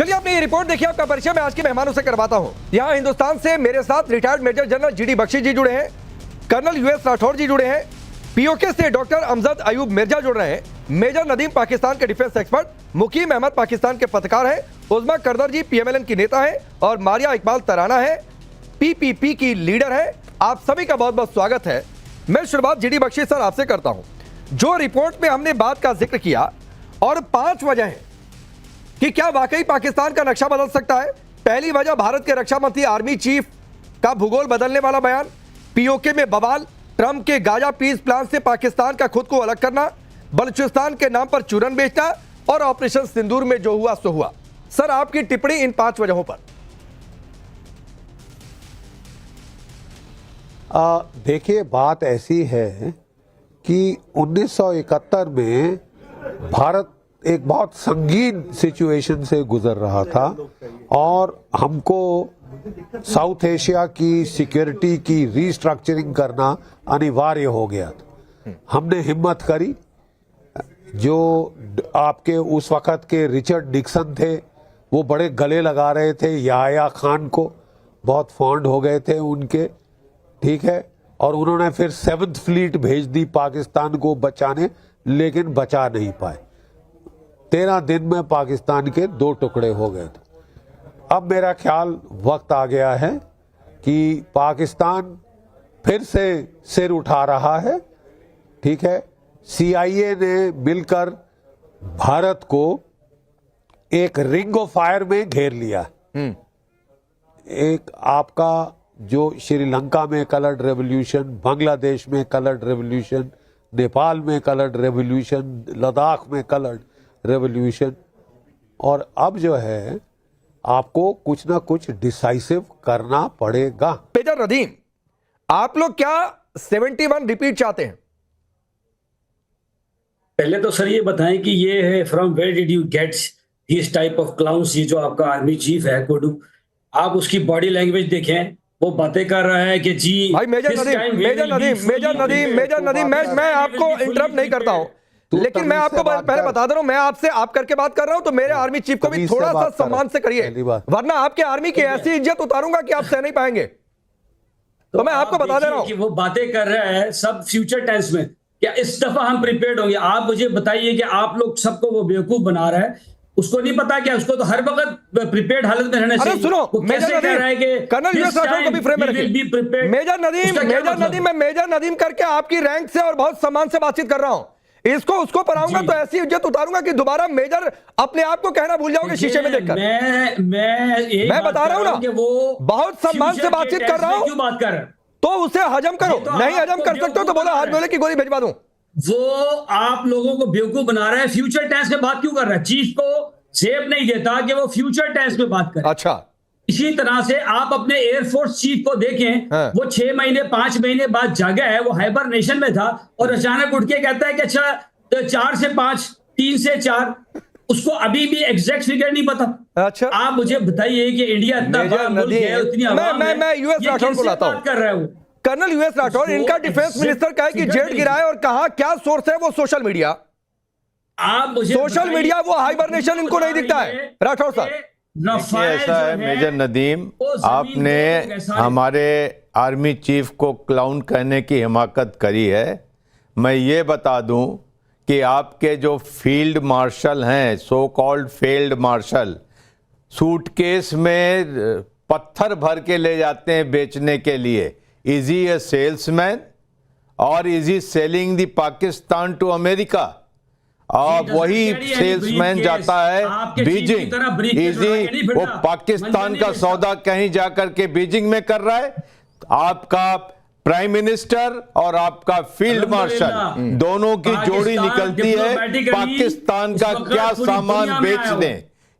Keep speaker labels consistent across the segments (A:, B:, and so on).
A: चलिए आपने ये रिपोर्ट देखी, आपका परिचय मैं आज के मेहमानों से करवाता हूं। यहाँ हिंदुस्तान से मेरे साथ retired major general GD Bakshi ji जुड़े हैं, कर्नल यूएस राठौर जी जुड़े हैं, पीओके से डॉक्टर अमजद अयूब मिर्जा जुड़ रहे हैं, मेजर नदीम पाकिस्तान के डिफेंस एक्सपर्ट, मुकीम अहमद पाकिस्तान के पत्रकार हैं, उस्मा करदर जी पीएमएलएन की नेता हैं और मारिया इकबाल तराना है पीपीपी की लीडर है। आप सभी का बहुत बहुत स्वागत है। मैं शुरुआत जीडी बख्शी सर आपसे करता हूं। जो रिपोर्ट में हमने बात का जिक्र किया और 5 वजह है कि क्या वाकई पाकिस्तान का नक्शा बदल सकता है। पहली वजह भारत के रक्षा मंत्री आर्मी चीफ का भूगोल बदलने वाला बयान, पीओके में बवाल, ट्रंप के गाजा पीस प्लान से पाकिस्तान का खुद को अलग करना, बलूचिस्तान के नाम पर चूरन बेचना और ऑपरेशन सिंदूर में जो हुआ सो हुआ। सर आपकी टिप्पणी इन 5 वजहों पर।
B: देखिए, बात ऐसी है कि 1971 में भारत एक बहुत संगीन सिचुएशन से गुजर रहा था और हमको साउथ एशिया की सिक्योरिटी की रीस्ट्रक्चरिंग करना अनिवार्य हो गया था। हमने हिम्मत करी। जो आपके उस वक़्त के रिचर्ड निक्सन थे वो बड़े गले लगा रहे थे याह्या खान को, बहुत फॉन्ड हो गए थे उनके, ठीक है, और उन्होंने फिर 7th फ्लीट भेज दी पाकिस्तान को बचाने, लेकिन बचा नहीं पाए। 13 दिन में पाकिस्तान के 2 टुकड़े हो गए थे। अब मेरा ख्याल वक्त आ गया है कि पाकिस्तान फिर से सिर उठा रहा है, ठीक है। CIA ने मिलकर भारत को एक रिंग ऑफ फायर में घेर लिया। एक आपका जो श्रीलंका में कलर्ड रेवोल्यूशन, बांग्लादेश में कलर्ड रेवोल्यूशन, नेपाल में कलर्ड रेवोल्यूशन, लद्दाख में कलर्ड रेवोल्यूशन, और अब जो है आपको कुछ ना कुछ डिसाइसिव करना पड़ेगा।
A: मेजर नदीम, आप लोग क्या 71 रिपीट चाहते हैं?
C: पहले तो सर ये बताएं कि ये है from where did you get this type of clowns. ये जो आपका आर्मी चीफ है कोडू, आप उसकी बॉडी लैंग्वेज देखें, वो बातें कर रहा है कि जी
A: भाई मेजर नदीम, मैं आपको इंटरप्ट नहीं करता हूं, लेकिन मैं आपको पहले बता दे रहा हूं, मैं आपसे आप करके बात कर रहा हूं, तो मेरे आर्मी चीफ को भी थोड़ा सा सम्मान से करिए, वरना आपके आर्मी की ऐसी इज्जत उतारूंगा कि आप सह नहीं पाएंगे। तो मैं आपको बता दे रहा हूं
C: कि वो बातें कर रहा है सब फ्यूचर टेंस में। क्या इस दफा हम प्रिपेयर्ड होंगे? आप मुझे बताइए कि आप लोग सबको वो बेवकूफ बना रहा है। उसको नहीं पता क्या उसको तो हर वक्त प्रिपेयर्ड हालत में रहना चाहिए।
A: सुनो,
C: वो कैसे कह रहा है कि
A: कर्नल यूएस राठौर को भी फ्रेम में रखिए। मेजर नदीम, मैं मेजर नदीम करके आपकी रैंक से और बहुत सम्मान से बातचीत कर रहा हूं। इसको उसको पढ़ाऊंगा तो ऐसी इज्जत उतारूंगा कि दोबारा मेजर अपने आप को कहना भूल जाओगे शीशे में देखकर। मैं बता रहा हूं ना कि वो बहुत सम्मान से बातचीत कर रहा हूं।
C: क्यों बात कर रहा है?
A: तो उसे हजम करो, नहीं हजम कर सकते हो तो बोलो हाथ बोले की गोली भिजवा दूं।
C: वो आप लोगों को बेवकूफ बना रहा है। फ्यूचर टेंस में बात क्यों कर रहा है? चीफ को सेफ नहीं देता कि वो फ्यूचर टेंस में बात करे।
A: अच्छा,
C: इसी तरह से आप अपने एयरफोर्स चीफ को देखें, वो 6 महीने 5 महीने बाद जागा है, वो हाइबरनेशन में था और अचानक उठ के कहता है कि अच्छा 4 से 5, 3 से 4, उसको अभी भी एग्जैक्ट फिगर नहीं पता।
A: अच्छा,
C: आप मुझे बताइए कि इंडिया इतना बड़ा मुल्क है, उतनी आवाम है,
A: मैं यूएस राठौर को लाता हूं।
C: कर रहा है वो
A: कर्नल यूएस राठौर, इनका डिफेंस मिनिस्टर कहे कि जेट गिरा है और कहा क्या सोर्स है? वो सोशल मीडिया।
C: आप मुझे
A: सोशल मीडिया, वो हाइबरनेशन इनको नहीं दिखता है। राठौर साहब,
D: ऐसा है मेजर नदीम, आपने हमारे आर्मी चीफ को क्लाउन कहने की हिमाकत करी है। मैं ये बता दूं कि आपके जो फील्ड मार्शल हैं, so called field marshal, suitcase में पत्थर भर के ले जाते हैं बेचने के लिए। इज ही ए सेल्समैन और is he selling the Pakistan to America? और वही सेल्समैन जाता है बीजिंग, इजी वो पाकिस्तान का सौदा कहीं जाकर के बीजिंग में कर रहा है। आपका प्राइम मिनिस्टर और आपका फील्ड मार्शल दोनों की जोड़ी निकलती है पाकिस्तान का क्या सामान बेचने।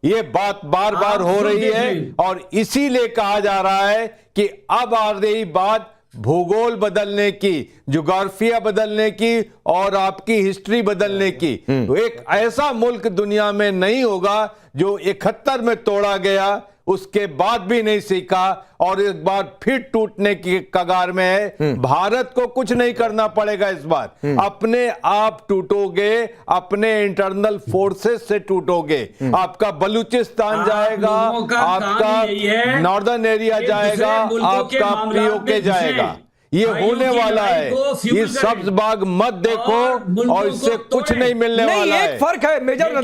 D: ये बात बार बार हो रही है और इसीलिए कहा जा रहा है कि अब आ रही बात भूगोल बदलने की, ज्योग्राफिया बदलने की और आपकी हिस्ट्री बदलने की। तो एक ऐसा मुल्क दुनिया में नहीं होगा जो 71 में तोड़ा गया उसके बाद भी नहीं सीखा और एक बार फिर टूटने की कगार में है। भारत को कुछ नहीं करना पड़ेगा इस बार, अपने आप टूटोगे, अपने इंटरनल फोर्सेस से टूटोगे। आपका बलूचिस्तान जाएगा, आपका नॉर्दर्न एरिया जाएगा, आपका पीओके जाएगा। ये होने वाला है। ये सब्ज बाग मत देखो और इससे कुछ नहीं मिलने वाला है।
A: एक फर्क है मेजर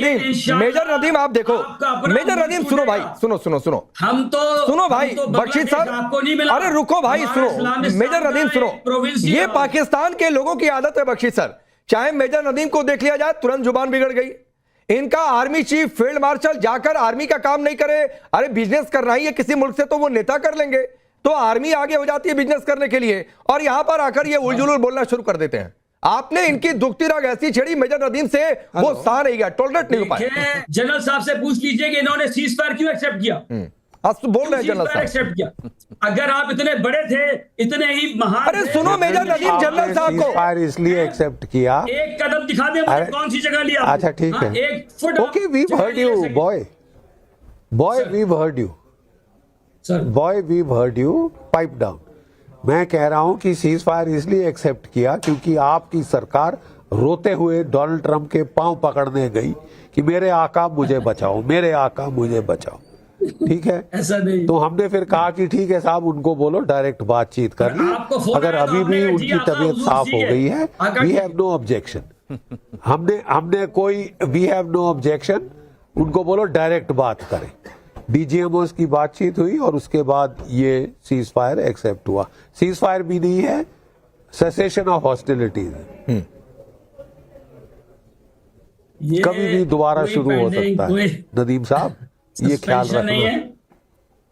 A: नदीम आप देखो, मेजर नदीम सुनो भाई, सुनो
C: हम तो
A: सुनो भाई बख्शी साहब,
C: आपको नहीं मिला।
A: अरे रुको भाई, सुनो मेजर नदीम सुनो, ये पाकिस्तान के लोगों की आदत है बख्शी सर, चाहे मेजर नदीम को देख लिया जाए तुरंत जुबान बिगड़ गई। इनका आर्मी चीफ फील्ड मार्शल जाकर आर्मी का काम नहीं करे, अरे बिजनेस करना ही है किसी मुल्क से तो वो नेता कर लेंगे, तो आर्मी आगे हो जाती है बिजनेस करने के लिए, और यहां पर आकर ये उलझुल बोलना शुरू कर देते हैं। आपने इनकी दुखती राग ऐसी छेड़ी मेजर नदीम से, वो सह नहीं गया, टॉलरेट नहीं हो पाया।
C: जनरल साहब से पूछ लीजिए कि इन्होंने सीज फायर क्यों एक्सेप्ट किया।
A: आज तो बोल रहे हैं जनरल साहब
C: एक्सेप्ट किया। अगर आप इतने बड़े थे, इतने ही महान,
A: अरे सुनो मेजर नदीम जनरल साहब को,
B: फायर इसलिए एक्सेप्ट किया,
C: एक कदम दिखा दे मुझे कौन सी जगह लिया।
B: अच्छा ठीक है,
C: एक foot.
B: Okay we heard you boy, we heard you boy, we heard you, pipe down. मैं कह रहा हूं कि सीज फायर इसलिए एक्सेप्ट किया क्योंकि आपकी सरकार रोते हुए डोनाल्ड ट्रंप के पांव पकड़ने गई कि मेरे आका मुझे बचाओ, मेरे आका मुझे बचाओ, ठीक है।
C: ऐसा नहीं,
B: तो हमने फिर कहा कि ठीक है साहब, उनको बोलो डायरेक्ट बातचीत कर ली, अगर अभी भी उनकी तबीयत साफ हो गई है, वी हैव नो ऑब्जेक्शन, हमने कोई वी हैव नो ऑब्जेक्शन, उनको बोलो डायरेक्ट बात करें। डीजीएमओस की बातचीत हुई और उसके बाद ये सीज फायर एक्सेप्ट हुआ। सीज फायर भी नहीं है, सेसेशन ऑफ हॉस्टिलिटीज कभी भी दोबारा शुरू हो सकता है। नदीम साहब ये ख्याल रखना।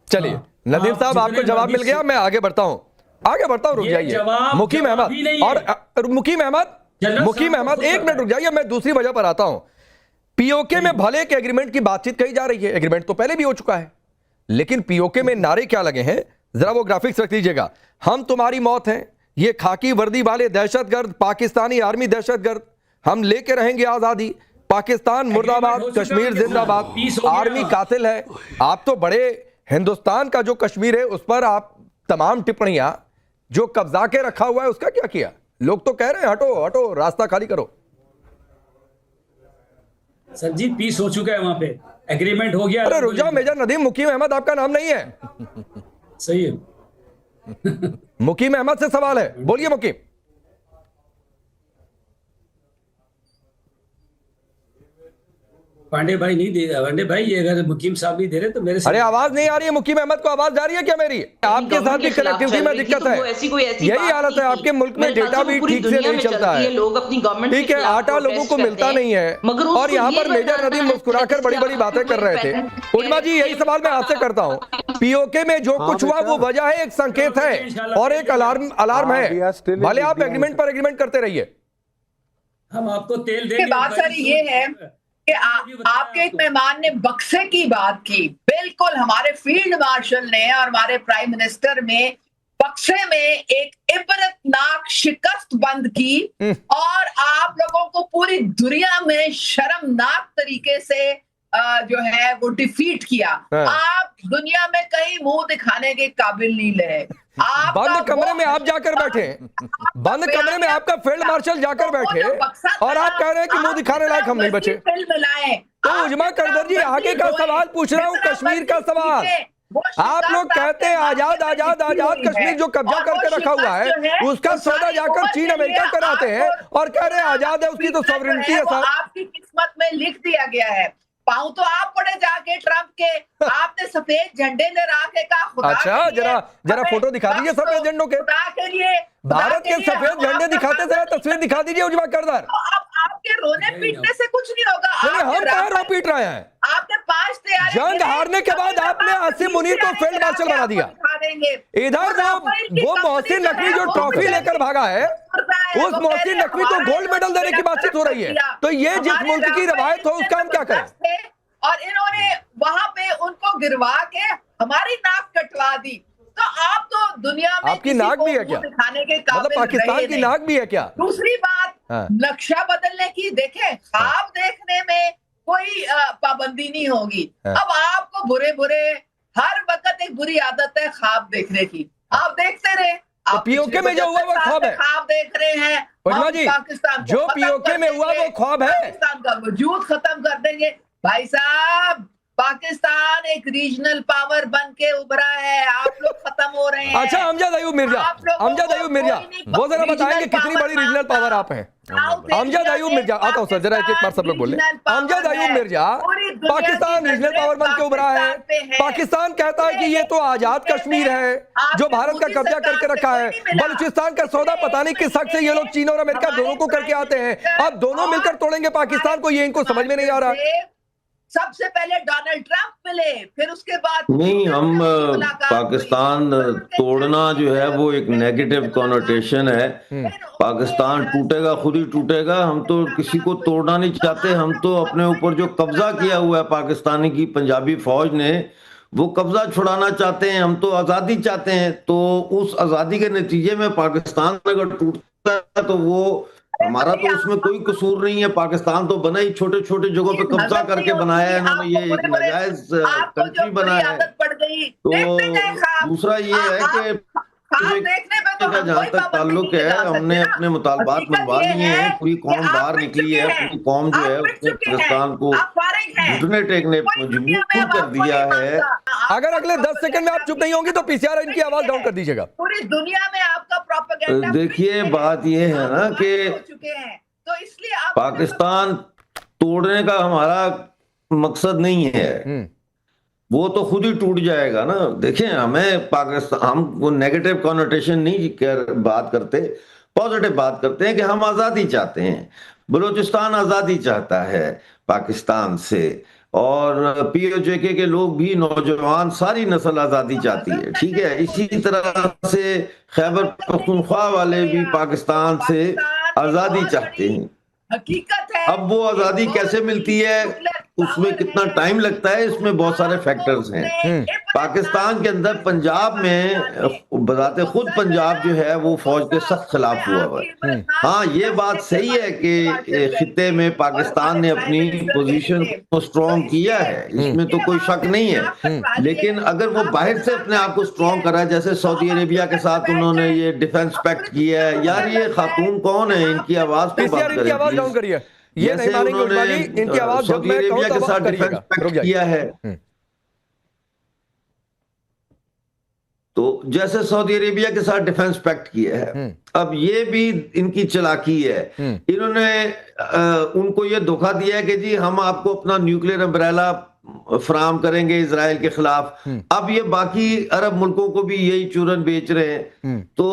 A: चलिए नदीम साहब आपको जवाब मिल गया, मैं आगे बढ़ता हूं, रुक जाइए मुकीम अहमद, एक मिनट रुक जाइए, मैं दूसरी वजह पर आता हूं। पीओके में भले के एग्रीमेंट की बातचीत कही जा रही है, एग्रीमेंट तो पहले भी हो चुका है, लेकिन पीओके में नारे क्या लगे हैं, जरा वो ग्राफिक्स रख लीजिएगा। हम तुम्हारी मौत हैं, ये खाकी वर्दी वाले दहशतगर्द, पाकिस्तानी आर्मी दहशतगर्द, हम लेके रहेंगे आजादी, पाकिस्तान मुर्दाबाद, कश्मीर जिंदाबाद, आर्मी कातिल है। आप तो बड़े हिंदुस्तान का जो कश्मीर है उस पर आप तमाम टिप्पणियां जो कब्जा के रखा हुआ है उसका क्या किया? लोग तो कह रहे हैं हटो हटो, रास्ता खाली करो।
C: सर जी पीस हो चुका है, वहां पे एग्रीमेंट हो गया।
A: अरे रुक जाओ मेजर नदीम, मुकीम अहमद आपका नाम नहीं है।
C: सही है।
A: मुकीम अहमद से सवाल है, बोलिए मुकीम।
C: पांडे भाई नहीं दे रहा, पांडे भाई ये अगर मुकीम साहब नहीं दे रहे तो मेरे से।
A: अरे आवाज नहीं आ रही है, मुकीम अहमद को आवाज जा रही है क्या मेरी? आपके साथ भी कनेक्टिविटी में दिक्कत है, यही हालत है आपके मुल्क में, डेटा भी ठीक से नहीं चलता है, ठीक है, आटा लोगों को मिलता नहीं है। और यहाँ पर मेजर नदीम मुस्कुराकर बड़ी बड़ी बातें कर रहे थे। उजमा जी यही सवाल मैं आपसे करता हूँ, पीओके में जो कुछ हुआ वो वजह है, एक संकेत है और एक अलार्म है, भले आप एग्रीमेंट पर एग्रीमेंट करते रहिए।
C: हम आपको तेल देंगे।
E: बात सर ये है कि आपके एक मेहमान ने बक्से की बात की, बिल्कुल हमारे फील्ड मार्शल ने और हमारे प्राइम मिनिस्टर में बक्से में एक इबरतनाक शिकस्त बंद की और आप लोगों को पूरी दुनिया में शर्मनाक तरीके से जो है वो डिफीट किया। आप दुनिया में कहीं मुंह दिखाने के काबिल नहीं रहे।
A: बंद कमरे में आप जाकर बैठे, बंद कमरे में आपका फील्ड मार्शल जाकर बैठे और आप कह रहे हैं कि मुंह दिखाने लायक हम नहीं बचे। तो उजमा करदर जी आगे का सवाल पूछ रहा हूँ, कश्मीर का सवाल। आप लोग कहते हैं आजाद आजाद आजाद, कश्मीर जो कब्जा करके रखा हुआ है उसका सौदा जाकर चीन अमेरिका कराते हैं और कह रहे हैं आजाद है, उसकी तो सॉवरेनिटी है। सर
E: आपकी किस्मत में लिख दिया गया है, पाँव तो आप पड़े जाके ट्रंप के, आपने सफेद झंडे लहरा के कहा खुदा।
A: अच्छा जरा फोटो दिखा दीजिए सफेद झंडों के, भारत के सफेद झंडे दिखाते, जरा तस्वीर दिखा दीजिए उजमा करदर।
E: आपके रोने पीटने से कुछ नहीं होगा।
A: हम कहाँ रो पीट रहे हैं?
E: आपने 5 तैयारी,
A: जंग हारने के बाद आपने आसिम मुनीर को फील्ड मार्शल बना दिया। इधर वो मोहसिन नकवी जो ट्रॉफी लेकर भागा है, उस मोहसिन नकवी को गोल्ड मेडल देने की बातचीत हो रही है। तो ये जिस मुल्क की रवायत हो उसका हम क्या करें?
E: और इन्होंने वहां पे उनको गिरवा के हमारी नाक कटवा दी। तो आप तो दुनिया में
A: आपकी नाक भी है क्या?
E: दिखाने के
A: मतलब पाकिस्तान की नाक भी है क्या?
E: दूसरी बात, नक्शा बदलने की, देखें ख्वाब देखने में कोई पाबंदी नहीं होगी। अब आपको बुरे बुरे हर वक्त एक बुरी आदत है ख्वाब देखने की। आप देखते रहे, आप
A: पीओके में जो हुआ वो ख्वाब है।
E: ख्वाब देख रहे हैं
A: पद्मा जी,
E: पाकिस्तान को
A: जो
E: खत्म
A: पीओके
E: कर
A: में हुआ
E: देंगे,
A: वो ख्वाब है।
E: पाकिस्तान का वजूद खत्म कर देंगे। भाई साहब, पाकिस्तान एक रीजनल पावर बन के उभरा है, आप लोग खत्म हो रहे हैं।
A: अच्छा अमजद अयूब मिर्जा,
E: आप लोगों
A: अमजद
E: को
A: अयूब मिर्जा,
E: कोई नहीं
A: वो जरा
E: रीजनल
A: बताएंगे कितनी
E: पावर
A: बड़ी रीजनल
E: मानता।
A: पावर आप हैं।
E: साउथ
A: अमजद
E: एशिया
A: अयूब
E: में
A: मिर्जा, आता हूं सर, जरा एक बार सब लोग बोल रहे हैं।
E: पाकिस्तान
A: अमजद अयूब
E: है।
A: मिर्जा,
E: पूरी दुनिया
A: पाकिस्तान
E: की
A: रीजनल पावर बन के उभरा है।
E: पाकिस्तान पे है।
A: पाकिस्तान कहता है कि ये तो आजाद कश्मीर है जो भारत का कब्जा करके रखा है। बलूचिस्तान का सौदा पता नहीं किस हक से ये लोग चीन और अमेरिका दोनों को करके आते हैं। अब दोनों मिलकर तोड़ेंगे पाकिस्तान को, ये इनको समझ में नहीं आ रहा।
E: सबसे पहले डोनाल्ड ट्रंप मिले, फिर उसके बाद
F: नहीं, हम पाकिस्तान तोड़ना जो है वो एक नेगेटिव कॉनोटेशन है। पाकिस्तान टूटेगा, खुद ही टूटेगा। हम तो किसी को तोड़ना नहीं चाहते, हम तो अपने ऊपर जो कब्जा किया हुआ है पाकिस्तानी की पंजाबी फौज ने, वो कब्जा छुड़ाना चाहते हैं। हम तो आजादी चाहते हैं। तो उस आजादी के नतीजे में पाकिस्तान अगर टूटता है तो वो हमारा तो उसमें कोई कसूर नहीं है। पाकिस्तान तो बना ही छोटे छोटे जगहों पे कब्जा करके बनाया है इन्होंने, ये एक नाजायज कंट्री बनाया है। तो दूसरा ये है कि जहाँ तक ताल्लुक है, हमने अपने मुतालबात मनवा लिए हैं। पूरी कौम बाहर निकली है, पूरी कौम जो है उसने पाकिस्तान को घुटने टेकने मजबूर कर दिया है।
A: अगर अगले 10 सेकंड में आप चुप नहीं होंगी तो पीसीआर इनकी आवाज डाउन कर दीजिएगा।
E: पूरी दुनिया में आपका प्रोपेगेंडा।
F: देखिए, बात ये है ना कि
E: तो इसलिए
F: पाकिस्तान तोड़ने का हमारा मकसद नहीं है, वो तो खुद ही टूट जाएगा ना। देखिए, हमें पाकिस्तान, हम वो नेगेटिव कॉनोटेशन नहीं बात करते, पॉजिटिव बात करते हैं कि हम आज़ादी चाहते हैं। बलूचिस्तान आज़ादी चाहता है पाकिस्तान से, और पीओके के लोग भी, नौजवान, सारी नस्ल आज़ादी चाहती है। ठीक है, इसी तरह से खैबर पख्तूनख्वा वाले भी पाकिस्तान से आज़ादी चाहते हैं।
E: हकीकत है।
F: अब वो आज़ादी कैसे मिलती है, उसमें कितना टाइम लगता है, इसमें बहुत सारे फैक्टर्स हैं। पाकिस्तान के अंदर पंजाब में बजाते खुद पंजाब जो है वो फौज के सख्त खिलाफ हुआ हुआ है। हाँ, ये बात सही है कि खित्ते में पाकिस्तान ने अपनी पोजीशन को स्ट्रॉन्ग किया है, इसमें तो कोई शक नहीं है। लेकिन अगर वो बाहर से अपने आप को स्ट्रॉन्ग कर रहा है, जैसे सऊदी अरेबिया के साथ उन्होंने ये डिफेंस पैक्ट किया है। यार, ये खातून कौन है, इनकी आवाज पे बात करें।
A: ये नहीं मानेंगे उस्मानी, इनकी आवाज जब मैं कहूं तो
F: के साथ डिफेंस पैक्ट किया है। तो जैसे सऊदी अरेबिया के साथ डिफेंस पैक्ट किया है, अब ये भी इनकी चालाकी है। इन्होंने उनको ये धोखा दिया है कि जी हम आपको अपना न्यूक्लियर अम्ब्रेला फराम करेंगे इजराइल के खिलाफ। अब ये बाकी अरब मुल्कों को भी यही चूरन बेच रहे हैं, तो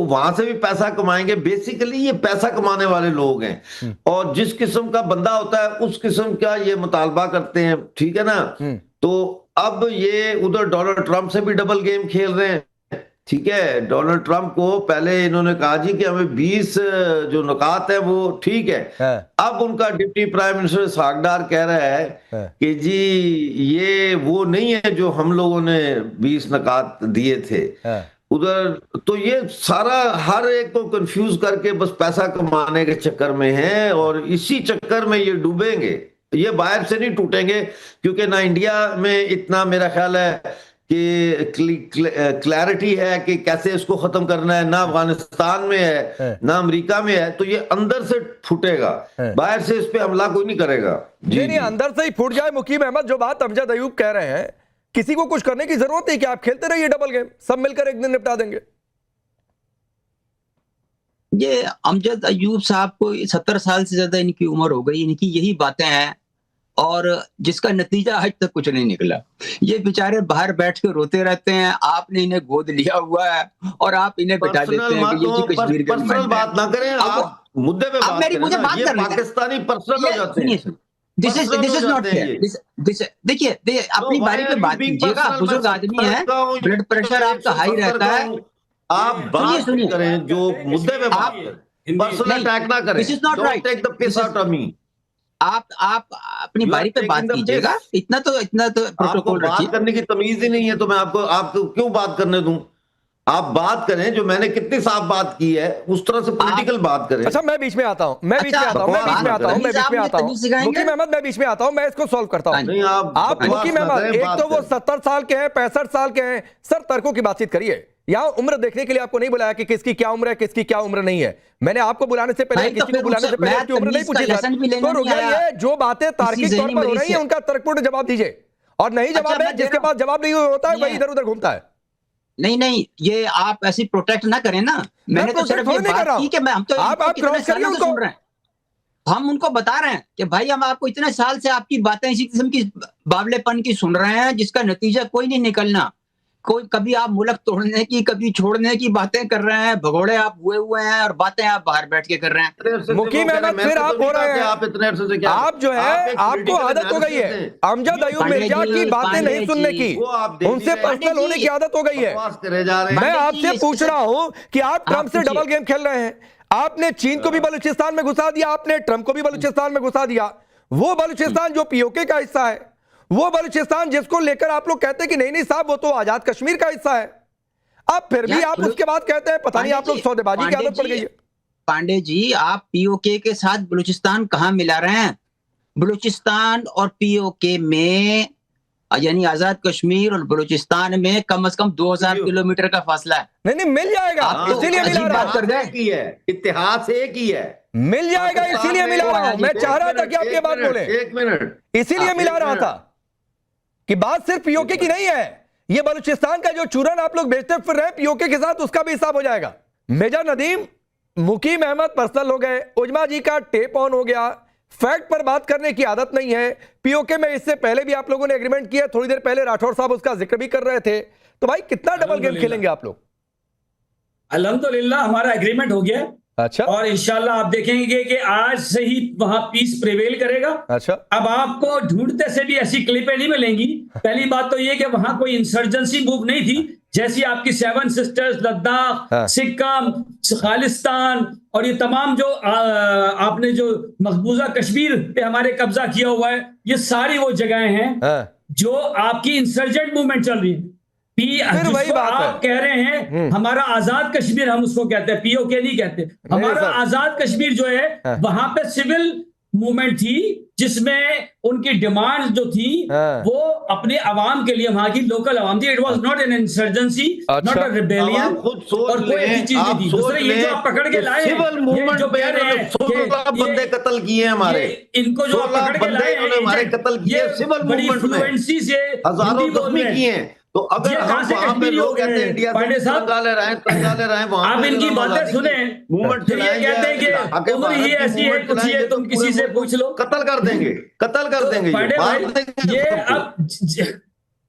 F: वहां से भी पैसा कमाएंगे। बेसिकली ये पैसा कमाने वाले लोग हैं, और जिस किस्म का बंदा होता है उस किस्म का ये मुतालबा करते हैं। ठीक है ना। तो अब ये उधर डोनाल्ड ट्रंप से भी डबल गेम खेल रहे हैं। ठीक है, डोनाल्ड ट्रंप को पहले इन्होंने कहा जी कि हमें 20 जो नुकात है वो ठीक है। अब उनका डिप्टी प्राइम मिनिस्टर इसहाक डार कह रहा है कि जी ये वो नहीं है जो हम लोगों ने 20 नुकात दिए थे उधर। तो ये सारा हर एक को कंफ्यूज करके बस पैसा कमाने के चक्कर में है, और इसी चक्कर में ये डूबेंगे। ये बाहर से नहीं टूटेंगे, क्योंकि ना इंडिया में इतना मेरा ख्याल है कि क्लैरिटी है कि कैसे इसको खत्म करना है, ना अफगानिस्तान में है ना अमेरिका में है। तो ये अंदर से फूटेगा, बाहर से इस पे हमला कोई नहीं करेगा। जी
A: नहीं, अंदर से ही फूट जाए। मुकीम अहमद, जो बात अमजद अयूब कह रहे हैं, किसी को कुछ करने की जरूरत है कि आप खेलते रहिए डबल गेम, सब मिलकर एक दिन निपटा देंगे।
G: ये अमजद अयूब साहब को 70 साल से ज्यादा इनकी उम्र हो गई, इनकी यही बातें हैं, और जिसका नतीजा आज तक कुछ नहीं निकला। ये बेचारे बाहर बैठ के रोते रहते हैं, आपने इन्हें गोद लिया हुआ है और आप इन्हें बिठा देते हैं कि ये कश्मीर का
F: पर्सनल बात ना करें, आप मुद्दे पे बात करें। मुझे बात करनी है, पाकिस्तानी पर्सनल हो जाते हैं।
G: This is not fair. देखिए, अपनी बारी पे बात कीजिएगा। बुजुर्ग आदमी है, ब्लड प्रेशर आपका हाई रहता है।
F: आप बात करें जो मुद्दे पे बात करें, पर्सनल अटैक ना करें।
G: This is not right.
F: Take the piss out of me.
G: आप अपनी बारी पे बात कीजिएगा। इतना तो प्रोटोकॉल रखिए।
F: बात करने की तमीज ही नहीं है, तो मैं आपको क्यों बात करने दूं? आप बात करें, जो मैंने कितनी साफ बात की है उस तरह से पॉलिटिकल बात करें।
A: अच्छा, मैं बीच में आता हूं, मैं बीच में आता हूं, मैं बीच में आता हूं, मैं बीच में आता हूं। मुकीम अहमद, मैं बीच में आता हूं, मैं इसको सॉल्व करता हूं।
F: नहीं,
A: आप मुकीम अहमद, एक तो वो 70 साल के हैं, 65 साल के हैं, सर तर्कों की बातचीत करिए। यहाँ उम्र देखने के लिए आपको नहीं बुलाया कि किसकी क्या उम्र है, किसकी क्या उम्र नहीं है। मैंने आपको बुलाने से पहले, किसी को बुलाने से पहले आपकी उम्र नहीं पूछी सर। तो रुक जाइए, जो बातें तार्किक तौर पर हो रही है उनका तर्कपूर्ण जवाब दीजिए, और नहीं जवाब है, जिसके पास जवाब नहीं होता है वही इधर उधर घूमता है।
G: नहीं, ये आप ऐसी प्रोटेक्ट ना करें ना। मैंने तो सिर्फ ये बात की कि हम तो
A: आप क्रॉस करिए उनको,
G: सुन रहे हैं, हम उनको बता रहे हैं कि भाई हम आपको इतने साल से आपकी बातें इसी किस्म की बावलेपन की सुन रहे हैं, जिसका नतीजा कोई नहीं निकलना। कोई कभी आप मुल्क तोड़ने की, कभी छोड़ने की बातें कर रहे हैं, भगोड़े आप हुए हैं, और बातें आप बाहर बैठ के कर रहे हैं।
A: मुकीम अहमद, फिर आप हो रहे हैं,
F: आप इतने अरसे से क्या,
A: आप जो है, आपको आदत हो गई है अमजद अयूब मिर्जा की बातें नहीं सुनने की, उनसे पर्सनल होने की आदत हो गई है। मैं आपसे पूछ रहा हूं कि आप ट्रंप से डबल गेम खेल रहे हैं। आपने चीन को भी बलूचिस्तान में घुसा दिया, आपने ट्रंप को भी बलूचिस्तान में घुसा दिया। वो बलूचिस्तान जो पीओके का हिस्सा है, वो बलूचिस्तान जिसको लेकर आप लोग कहते हैं कि नहीं साहब वो तो आजाद कश्मीर का हिस्सा है, अब फिर भी आप उसके बाद कहते हैं पता नहीं आप लोग सौदेबाजी की आदत पड़ गई है।
G: पांडे जी, आप पीओके के साथ बलूचिस्तान कहां मिला रहे हैं? बलूचिस्तान और पीओके में, यानी आजाद कश्मीर और बलूचिस्तान में कम से कम 2000 किलोमीटर का फासला है।
A: नहीं मिल जाएगा, इसीलिए मिला रहा
F: हूं। इतिहास एक ही है,
A: मिल जाएगा, इसीलिए मिला रहा हूं। मैं चाह रहा था कि आप ये बात बोले,
F: एक मिनट,
A: इसीलिए मिला रहा था कि बात सिर्फ पीओके की नहीं है। ये बलूचिस्तान का जो चूरन आप लोग बेचते फिर रहे पीओके के साथ, उसका भी हिसाब हो जाएगा। मेजर नदीम, मुकीम अहमद पर्सनल हो गए, उजमा जी का टेप ऑन हो गया, फैक्ट पर बात करने की आदत नहीं है। पीओके में इससे पहले भी आप लोगों ने एग्रीमेंट किया, थोड़ी देर पहले राठौर साहब उसका जिक्र भी कर रहे थे। तो भाई कितना डबल गेम खेलेंगे आप लोग?
C: अल्हम्दुलिल्लाह हमारा एग्रीमेंट हो गया।
A: अच्छा,
C: और इंशाल्लाह आप देखेंगे कि आज से ही वहां पीस प्रिवेल करेगा।
A: अच्छा,
C: अब आपको ढूंढते से भी ऐसी क्लिपें नहीं मिलेंगी। पहली बात तो ये कि वहां कोई इंसर्जेंसी मूव नहीं थी, जैसी आपकी 7 सिस्टर्स, लद्दाख, सिक्किम, खालिस्तान और ये तमाम जो आपने जो मकबूजा कश्मीर पे हमारे कब्जा किया हुआ है, ये सारी वो जगहें हैं जो आपकी इंसर्जेंट मूवमेंट चल रही है।
A: फिर वही बात
C: आप कह रहे हैं हमारा आजाद कश्मीर, हम उसको कहते हैं, पीओके नहीं कहते। हमारा आजाद कश्मीर जो है वहां पे सिविल मूवमेंट थी, जिसमें उनकी डिमांड जो थी वो अपने अवाम के लिए, वहां की लोकल अवाम थी। It was not an insurgency, not a rebellion, और कोई ऐसी चीज नहीं थी। दूसरे ये जो आप पकड़ के लाए,
F: सिविल मूवमेंट जो कह रहे हैं 16 बंदे कत्ल किए हमारे,
C: इनको जो आप पकड़ के लाए
F: हमारे कत्ल किए सिविल मूवमेंट में,
C: फ्लुएंसी से
F: हजारों जख्मी किए हैं। तो अगर हम वहां पे लोग कहते हैं इंडिया से तंगा ले रहे हैं, वहां
C: आप इनकी बातें सुने, फिर ये कहते हैं कि उम्र ही ऐसी है, कुछ ये तुम किसी से पूछ लो,
F: कत्ल कर देंगे, कत्ल कर देंगे,
C: ये अब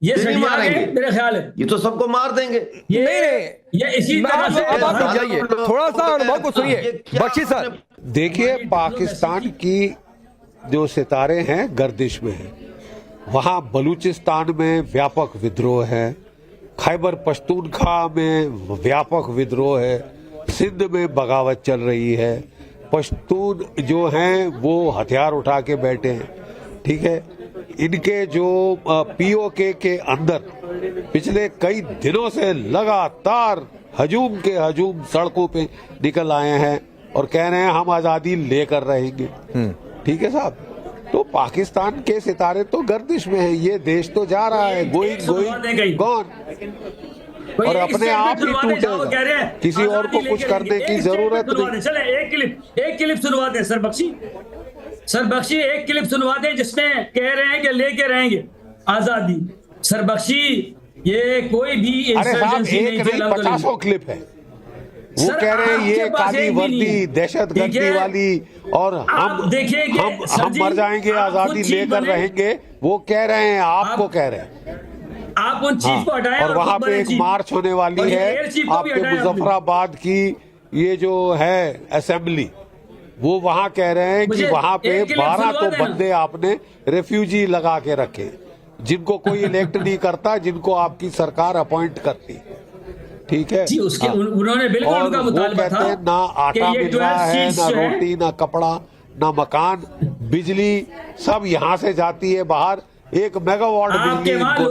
C: ये सही मारेंगे मेरे ख्याल है,
F: ये तो सबको मार देंगे।
C: ये इसी तरह से
A: अब आप जाइए, थोड़ा सा अनुभव को सुनिए बख्शी सर।
B: देखिए, पाकिस्तान की जो सितारे हैं गर्दिश में है, वहाँ बलूचिस्तान में व्यापक विद्रोह है, खैबर पख्तूनख्वा में व्यापक विद्रोह है, सिंध में बगावत चल रही है, पश्तून जो हैं वो हथियार उठा के बैठे हैं, ठीक है। इनके जो पीओके के अंदर पिछले कई दिनों से लगातार हजूम के हजूम सड़कों पे निकल आए हैं और कह रहे हैं हम आजादी लेकर रहेंगे, ठीक है साहब। तो पाकिस्तान के सितारे तो गर्दिश में है, ये देश तो जा रहा है, गोइंग गॉन, और अपने आप ही टूटेगा, किसी और को कुछ करने की जरूरत नहीं।
C: चले एक क्लिप सुनवा दें सर बख्शी, एक क्लिप सुनवा दें जिसमें कह रहे हैं कि लेके रहेंगे आजादी। सर बख्शी, ये कोई भी इंसर्जेंसी नहीं थी,
B: 50 क्लिप है, वो कह रहे हैं ये काली वर्दी दहशतगर्दी वाली, और हम मर जाएंगे आजादी लेकर रहेंगे, वो कह रहे हैं, आपको कह रहे हैं।
C: आप उन चीफ को हटाएं,
B: और वहां पे एक मार्च होने वाली है आपके मुजफ्फराबाद की, ये जो है असेंबली, वो वहां कह रहे हैं कि वहां पे 12 तो बंदे आपने रेफ्यूजी लगा के रखे, जिनको कोई इलेक्ट नहीं करता, जिनको आपकी सरकार अपॉइंट करती, ठीक है।
C: उन्होंने बिल्कुल उनका मुतालबा था,
B: ना आटा मिल रहा है, ना रोटी, ना कपड़ा, ना मकान, बिजली सब यहाँ से जाती है बाहर, 1 मेगावाट बिजली